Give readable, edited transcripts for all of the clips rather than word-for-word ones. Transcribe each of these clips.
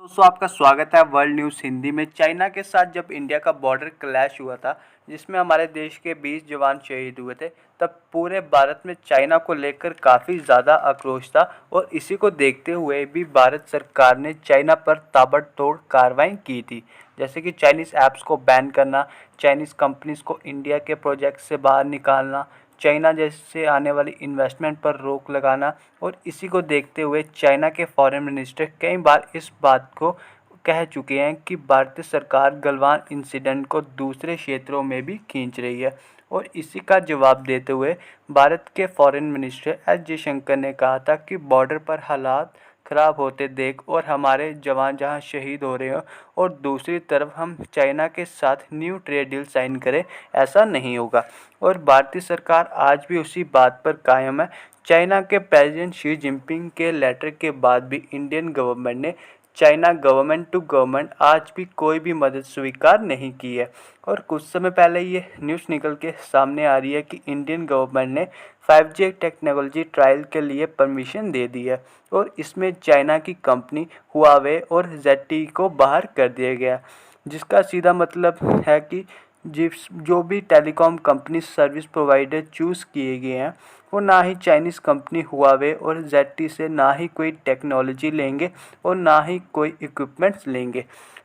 दोस्तों आपका स्वागत है वर्ल्ड न्यूज़ हिंदी में। चाइना के साथ जब इंडिया का बॉर्डर क्लैश हुआ था, जिसमें हमारे देश के 20 जवान शहीद हुए थे, तब पूरे भारत में चाइना को लेकर काफ़ी ज़्यादा आक्रोश था। और इसी को देखते हुए भी भारत सरकार ने चाइना पर ताबड़तोड़ कार्रवाई की थी, जैसे कि चाइनीज़ ऐप्स को बैन करना, चाइनीज़ कंपनीज़ को इंडिया के प्रोजेक्ट से बाहर निकालना, चाइना जैसे आने वाली इन्वेस्टमेंट पर रोक लगाना। और इसी को देखते हुए चाइना के फॉरेन मिनिस्टर कई बार इस बात को कह चुके हैं कि भारतीय सरकार गलवान इंसिडेंट को दूसरे क्षेत्रों में भी खींच रही है। और इसी का जवाब देते हुए भारत के फॉरेन मिनिस्टर एस जयशंकर ने कहा था कि बॉर्डर पर हालात ख़राब होते देख और हमारे जवान जहां शहीद हो रहे हो और दूसरी तरफ हम चाइना के साथ न्यू ट्रेड डील साइन करें, ऐसा नहीं होगा। और भारतीय सरकार आज भी उसी बात पर कायम है। चाइना के प्रेसिडेंट शी जिनपिंग के लेटर के बाद भी इंडियन गवर्नमेंट ने चाइना गवर्नमेंट टू गवर्नमेंट आज भी कोई भी मदद स्वीकार नहीं की है। और कुछ समय पहले ये न्यूज़ निकल के सामने आ रही है कि इंडियन गवर्नमेंट ने 5G टेक्नोलॉजी ट्रायल के लिए परमिशन दे दी है और इसमें चाइना की कंपनी हुआवे और ZTE को बाहर कर दिया गया, जिसका सीधा मतलब है कि जो भी telecom company service provider choose किए गए हैं वो ना ही चाइनीज़ कंपनी हुआवे और ZTE से ना ही कोई टेक्नोलॉजी लेंगे और ना ही कोई इक्विपमेंट्स लेंगे।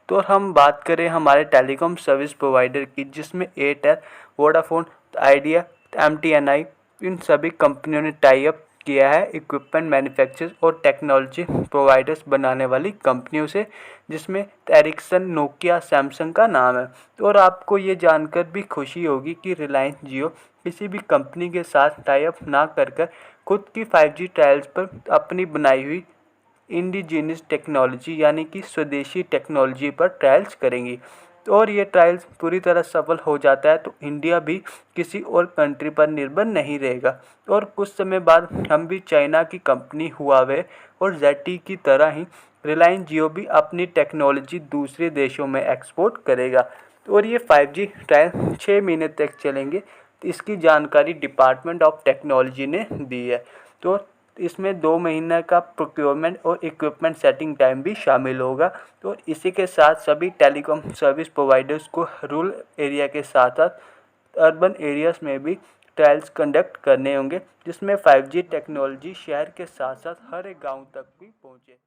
तो हम बात करें हमारे टेलीकॉम सर्विस प्रोवाइडर की, जिसमें एयरटेल, वोडाफोन, आइडिया, MTNI, इन सभी कंपनियों ने टाई अप किया है इक्विपमेंट मैन्युफैक्चरर्स और टेक्नोलॉजी प्रोवाइडर्स बनाने वाली कंपनियों से, जिसमें एरिक्सन, नोकिया, सैमसंग का नाम है। और आपको ये जानकर भी खुशी होगी कि रिलायंस जियो किसी भी कंपनी के साथ टाई अप ना कर खुद की 5G ट्रायल्स पर अपनी बनाई हुई इंडिजीनियस टेक्नोलॉजी यानी कि स्वदेशी टेक्नोलॉजी पर ट्रायल्स करेंगी। और ये ट्रायल्स पूरी तरह सफल हो जाता है तो इंडिया भी किसी और कंट्री पर निर्भर नहीं रहेगा और कुछ समय बाद हम भी चाइना की कंपनी हुआवे और ZTE की तरह ही रिलायंस जियो भी अपनी टेक्नोलॉजी दूसरे देशों में एक्सपोर्ट करेगा। और ये 5G ट्रायल 6 महीने तक चलेंगे। इसकी जानकारी डिपार्टमेंट ऑफ टेक्नोलॉजी ने दी है। तो इसमें 2 महीने का प्रोक्योरमेंट और इक्विपमेंट सेटिंग टाइम भी शामिल होगा। तो इसी के साथ सभी टेलीकॉम सर्विस प्रोवाइडर्स को रूरल एरिया के साथ साथ अर्बन एरियाज़ में भी ट्रायल्स कंडक्ट करने होंगे, जिसमें 5G टेक्नोलॉजी शहर के साथ साथ हर एक गांव तक भी पहुंचे।